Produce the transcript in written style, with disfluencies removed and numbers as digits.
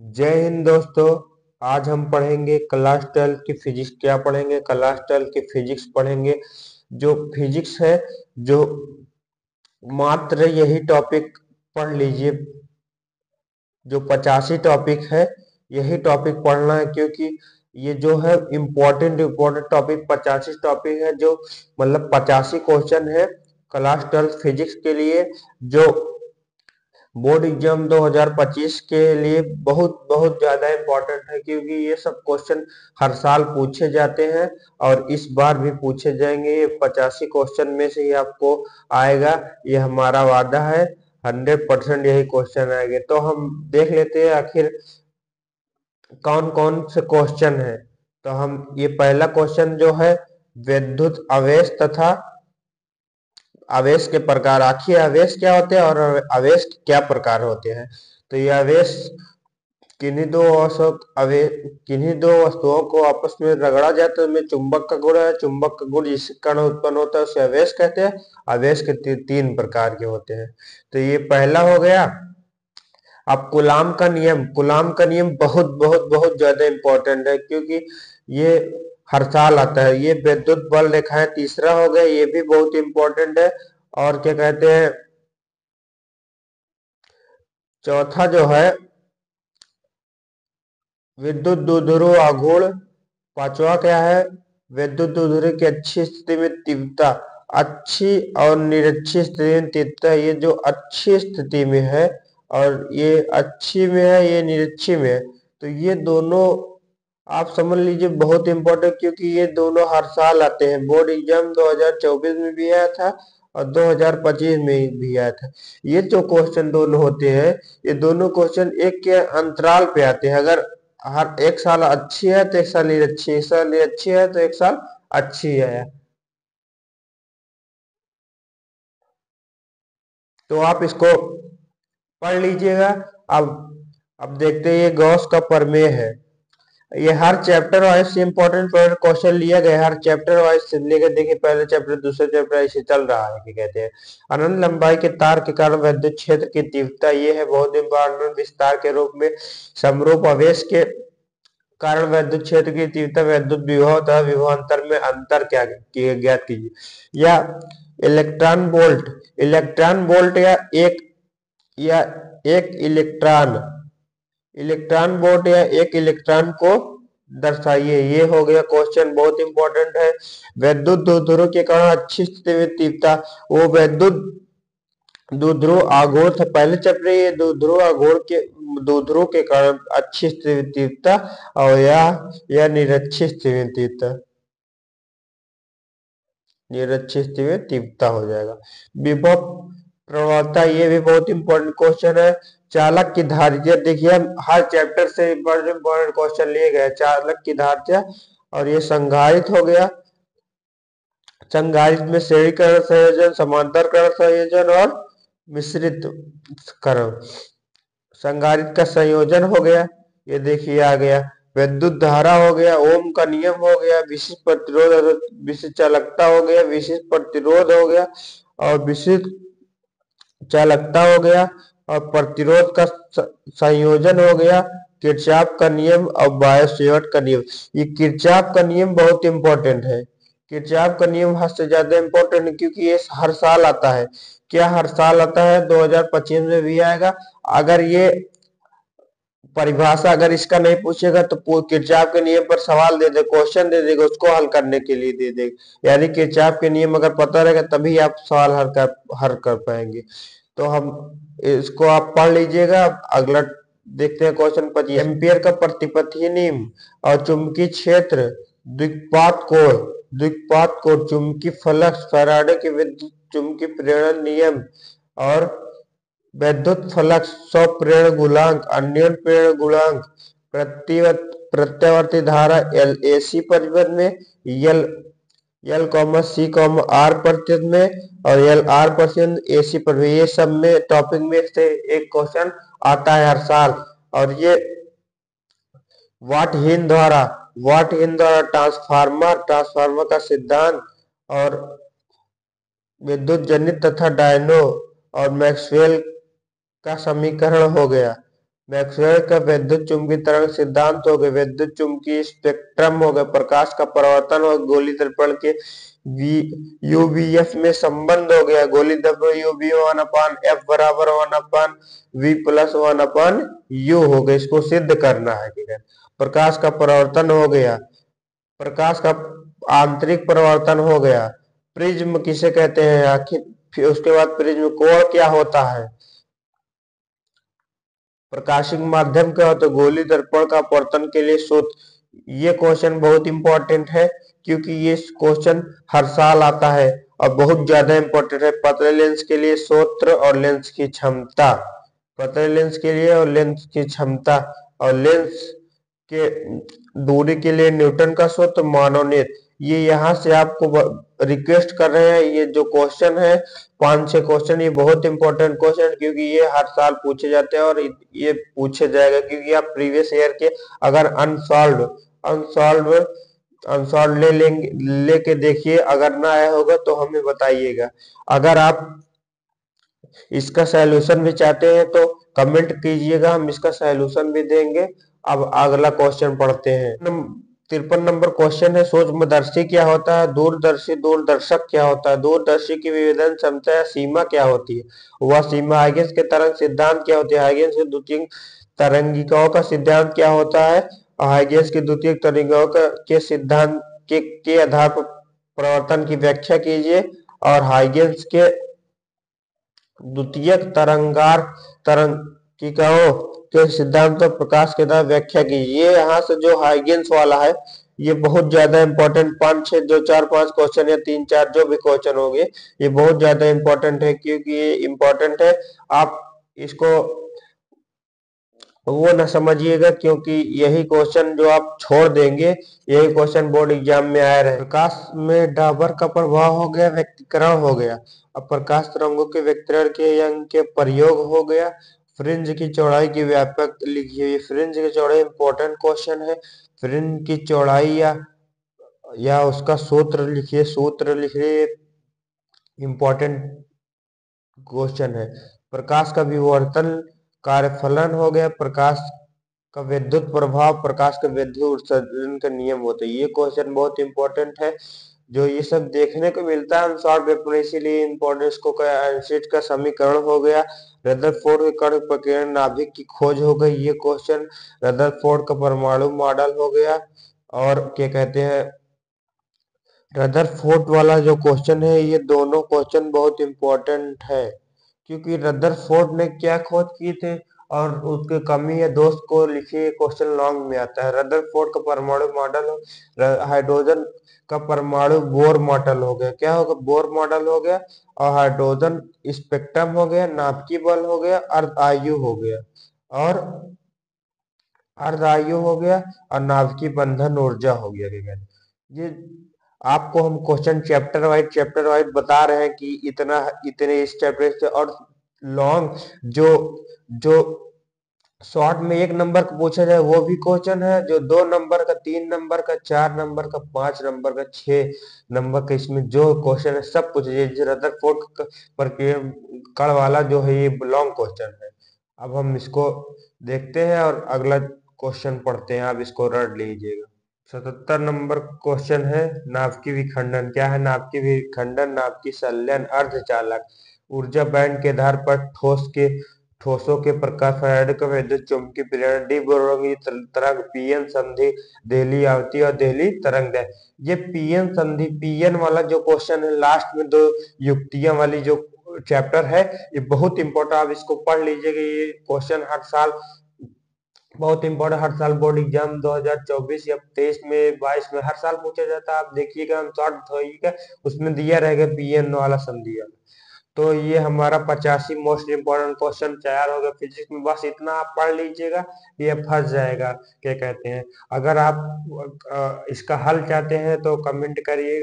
जय हिंद दोस्तों। आज हम पढ़ेंगे क्लास 12 की फिजिक्स। क्या पढ़ेंगे? क्लास 12 की फिजिक्स पढ़ेंगे। जो फिजिक्स है, जो मात्र यही टॉपिक पढ़ लीजिए। जो 85 टॉपिक है, यही टॉपिक पढ़ना है, क्योंकि ये जो है इम्पोर्टेंट टॉपिक 85 टॉपिक है, जो मतलब 85 क्वेश्चन है क्लास 12 फिजिक्स के लिए, जो बोर्ड एग्जाम 2025 के लिए बहुत बहुत ज्यादा इम्पोर्टेंट है, क्योंकि ये सब क्वेश्चन हर साल पूछे जाते हैं और इस बार भी पूछे जाएंगे। ये 85 क्वेश्चन में से ही आपको आएगा, ये हमारा वादा है। 100% यही क्वेश्चन आएंगे। तो हम देख लेते हैं आखिर कौन कौन से क्वेश्चन है। तो हम ये पहला क्वेश्चन जो है, विद्युत आवेश तथा आवेश के प्रकार। आखिर आवेश क्या होते हैं और आवेश के क्या प्रकार होते हैं? तो ये आवेश किन्हीं दो वस्तुओं को आपस में रगड़ा जाए तो उनमें चुंबक का गुण है। चुंबक का गुण जिससे कण उत्पन्न होता है उसे आवेश कहते हैं। आवेश के तीन प्रकार के होते हैं। तो ये पहला हो गया। अब कुलाम का नियम बहुत बहुत बहुत ज्यादा इंपॉर्टेंट है, क्योंकि ये हर साल आता है। ये विद्युत बल रेखाएं तीसरा हो गया, ये भी बहुत इंपॉर्टेंट है। और क्या कहते हैं, चौथा जो है विद्युत द्विध्रुव आघूर्ण। पांचवा क्या है? विद्युत द्विध्रुव की अच्छी स्थिति में तीव्रता। अच्छी और निरक्षी स्थिति में तीव्रता। ये जो अच्छी स्थिति में है और ये अच्छी में है, ये निरक्षी में है, तो ये दोनों आप समझ लीजिए बहुत इंपॉर्टेंट, क्योंकि ये दोनों हर साल आते हैं। बोर्ड एग्जाम 2024 में भी आया था और 2025 में भी आया था। ये जो क्वेश्चन दोनों होते हैं, ये दोनों क्वेश्चन एक के अंतराल पे आते हैं। अगर हर एक साल अच्छी है तो एक साल ये अच्छी है, एक साल ये अच्छी है तो एक साल अच्छी है। तो आप इसको पढ़ लीजिएगा। अब अब देखते हैं, ये गॉस का प्रमेय है। ये हर चैप्टर वाइज से इंपॉर्टेंट क्वेश्चन लिया गया है। हर चैप्टर वाइज से लेकर देखिए, पहले चैप्टर दूसरे चैप्टर ऐसे चल रहा है कि कहते हैं अनंत लंबाई के तार के कारण विद्युत क्षेत्र की तीव्रता। ये है बहुत इंपॉर्टेंट। विस्तार के रूप में समरूप आवेश के कारण विद्युत क्षेत्र की तीव्रता विद्युत विभव तथा विभवांतर में अंतर क्या ज्ञात कीजिए। या इलेक्ट्रॉन वोल्ट या एक इलेक्ट्रॉन वोल्ट या एक इलेक्ट्रॉन को दर्शाइए। ये हो गया क्वेश्चन, बहुत इंपॉर्टेंट है। विद्युत द्विध्रुव के कारण अच्छी स्थिति में तीव्रता, वो विद्युत द्विध्रुव आघूर्ण था पहले चैप्टर। ये द्विध्रुव के कारण अच्छी स्थिति में तीव्रता और या निरक्षी स्थिति में तीव्रता, निरक्षी स्थिति में तीव्रता हो जाएगा। विभव प्रवणता, ये भी बहुत इंपॉर्टेंट क्वेश्चन है। चालक की धारिता, देखिए हर चैप्टर से इंपॉर्टेंट क्वेश्चन लिए गए। चालक की धारिता, और ये संधारित्र हो गया। संधारित्र में श्रेणीकरण संयोजन, समांतरकरण संयोजन और मिश्रित करण। संधारित्र का संयोजन हो गया, ये देखिए आ गया। विद्युत धारा हो गया, ओम का नियम हो गया। विशिष्ट प्रतिरोध, विशिष्ट चालकता हो गया। विशिष्ट प्रतिरोध हो गया और विशिष्ट चालकता हो गया और प्रतिरोध का संयोजन हो गया। किरचॉफ का नियम और बायो सेवर्ट का नियम। ये किरचॉफ का नियम बहुत इंपॉर्टेंट है। किरचॉफ का नियम हद से ज्यादा इंपॉर्टेंट है, क्योंकि ये हर साल आता है। क्या हर साल आता है? 2025 में भी आएगा। अगर ये परिभाषा अगर इसका नहीं पूछेगा तो किरचॉफ के नियम पर सवाल दे दे, क्वेश्चन दे देगा, उसको हल करने के लिए दे देगा। यानी किरचॉफ के नियम अगर पता रहेगा तभी आप सवाल हल कर पाएंगे। तो हम इसको आप पढ़ लीजिएगा। अगला देखते हैं क्वेश्चन 25। एम्पियर का प्रतिपथी नियम और चुंबकीय क्षेत्र, द्विघात कोण, चुंबकीय फ्लक्स, फैराडे के विद्युत चुंबकीय प्रेरण नियम और वैद्युत फ्लक्स, स्वप्रेरण गुणांक, अन्योन्य प्रेरण गुणांक, प्रत्यावर्ती धारा एल एसी परिपथ में, एल एल सी आर प्रतिशत में और एल आर प्रतिशत एसी पर भी। ये सब में टॉपिक में से एक क्वेश्चन आता है हर साल। और ये वाट हीन द्वारा ट्रांसफार्मर का सिद्धांत और विद्युत जनित तथा डायनो और मैक्सवेल का समीकरण हो गया। मैक्सवेल का विद्युत चुंबकीय तरंग सिद्धांत हो गए, विद्युत चुंबकीय स्पेक्ट्रम हो गए, प्रकाश का परावर्तन हो, गोली दर्पण के यूवीएफ में संबंध हो गया, गोली दर्पण यूवी 1/f बराबर 1/v प्लस 1/u हो गया। इसको सिद्ध करना है, ठीक है। प्रकाश का परावर्तन हो गया, प्रकाश का आंतरिक परावर्तन हो गया। प्रिज्म किसे कहते हैं आखिर, फिर उसके बाद प्रिज्म कोण क्या होता है, प्रकाशिक माध्यम क्या होता है, गोली दर्पण का अपवर्तन के लिए सूत्र। ये क्वेश्चन बहुत इंपॉर्टेंट है क्योंकि ये क्वेश्चन हर साल आता है और बहुत ज्यादा इंपॉर्टेंट है। पतले लेंस के लिए सूत्र और लेंस की क्षमता, पतले लेंस के लिए और लेंस की क्षमता, और लेंस के दूरी के लिए न्यूटन का सूत्र, मानोनीत। ये यहाँ से आपको रिक्वेस्ट कर रहे हैं, ये जो क्वेश्चन है 5-6 क्वेश्चन, ये बहुत इंपॉर्टेंट क्वेश्चन क्योंकि ये हर साल पूछे जाते हैं और ये पूछे जाएगा क्योंकि आप प्रीवियस ईयर के अगर अनसॉल्व अनसॉल्व ले लेंगे, लेके देखिए, अगर ना आया होगा तो हमें बताइएगा। अगर आप इसका सॉल्यूशन भी चाहते हैं तो कमेंट कीजिएगा, हम इसका सॉल्यूशन भी देंगे। अब अगला क्वेश्चन पढ़ते हैं। 53 नंबर क्वेश्चन है, सूक्ष्मदर्शी क्या होता है, दूरदर्शी दूरदर्शक क्या होता है, दूरदर्शी की विभेदन क्षमता या सीमा क्या होती है, वह सीमा। हाइगेंस के तरंग सिद्धांत क्या होती है, हाइगेंस के द्वितीयक तरंगिकाओं का सिद्धांत क्या होता है, हाइगेंस की द्वितीयक तरंगिकाओं के सिद्धांत के आधार पर प्रवर्तन की व्याख्या कीजिए, और हाइगेंस के द्वितीयक तरंगिकाओं के सिद्धांत पर प्रकाश के द्वारा व्याख्या कीजिए। यहाँ से जो हाइगेंस वाला है ये बहुत ज्यादा इंपॉर्टेंट, 5-6 जो 4-5 क्वेश्चन या 3-4 जो भी क्वेश्चन होंगे ये बहुत ज्यादा इंपॉर्टेंट है क्योंकि ये इंपॉर्टेंट है। आप इसको वो ना समझिएगा क्योंकि यही क्वेश्चन जो आप छोड़ देंगे यही क्वेश्चन बोर्ड एग्जाम में आया रहे। प्रकाश में डाबर का प्रभाव हो गया, व्यक्तीकरण हो गया। अब प्रकाश तरंगों के व्यक्तीकरण के अंग के प्रयोग हो गया। फ्रिंज की चौड़ाई की व्यापक लिखी हुई, फ्रिंज की चौड़ाई इंपॉर्टेंट क्वेश्चन है। फ्रिंज की चौड़ाई या उसका सूत्र लिखिए, सूत्र लिखिए, इंपॉर्टेंट क्वेश्चन है। प्रकाश का विवर्तन कार्यफलन हो गया, प्रकाश का विद्युत प्रभाव, प्रकाश का विद्युत उत्सर्जन का नियम होता है। ये क्वेश्चन बहुत इंपॉर्टेंट है, जो ये सब देखने को मिलता है शॉर्ट पेपर में, इसीलिए इंपॉर्टेंट। इसको आइंस्टीन का समीकरण हो गया, रदरफोर्ड के कण प्रकीर्णन नाभिक की खोज हो गई, ये क्वेश्चन। रदरफोर्ड का परमाणु मॉडल हो गया, और क्या कहते हैं रदरफोर्ड वाला जो क्वेश्चन है, ये दोनों क्वेश्चन बहुत इंपॉर्टेंट है क्योंकि रदरफोर्ड ने क्या खोज की थे और उसके कमी या दोष को लिखिए, क्वेश्चन लॉन्ग में आता है। रदरफोर्ड का परमाणु मॉडल, हाइड्रोजन का परमाणु बोर मॉडल हो गया, क्या होगा, बोर मॉडल हो गया, और हाइड्रोजन स्पेक्ट्रम हो गया, नाभिकीय बल हो गया, अर्ध आयु हो गया, और अर्ध आयु हो गया, और नाभिकीय बंधन ऊर्जा हो गया। ये आपको हम क्वेश्चन चैप्टर वाइज बता रहे हैं कि इतना इतने इस चैप्टर से, और लॉन्ग जो जो शॉर्ट में 1 नंबर का पूछा जाए वो भी क्वेश्चन है, जो 2 नंबर का, 3 नंबर का, 4 नंबर का, 5 नंबर का, 6 नंबर का, इसमें जो क्वेश्चन है सब कुछ ये रदरफोर्ड पर कण वाला जो है ये लॉन्ग क्वेश्चन है। अब हम इसको देखते हैं और अगला क्वेश्चन पढ़ते हैं, आप इसको रट लीजिएगा। 77 नंबर क्वेश्चन है, नाभिकीय विखंडन क्या है, नाभिकीय विखंडन नाभिकीय संलयन अर्धचालक ऊर्जा बैंड के आधार पर ठोसों के प्रकाश फैराडे का विद्युत चुंबकीय प्रेरण, डी ब्रोगली तरंग, पीएन संधि, देहली आवृत्ति और देहली तरंग दैर्घ्य। ये पीएन संधि, पीएन वाला जो क्वेश्चन है लास्ट में 2 युक्तियां वाली जो चैप्टर है ये बहुत इंपॉर्टेंट, आप इसको पढ़ लीजिएगा। ये क्वेश्चन हर साल बहुत इंपॉर्टेंट, हर साल बोर्ड एग्जाम 2024 या 23 में 22 में हर साल पूछा जाता है। आप देखिएगा, हम शॉर्ट होइएगा, उसमें दिया रहेगा पीएन वाला संधि। तो ये हमारा 85 मोस्ट इंपोर्टेंट क्वेश्चन तैयार हो गया फिजिक्स में। बस इतना आप पढ़ लीजिएगा, ये फंस जाएगा, क्या कहते हैं। अगर आप इसका हल चाहते हैं तो कमेंट करिएगा।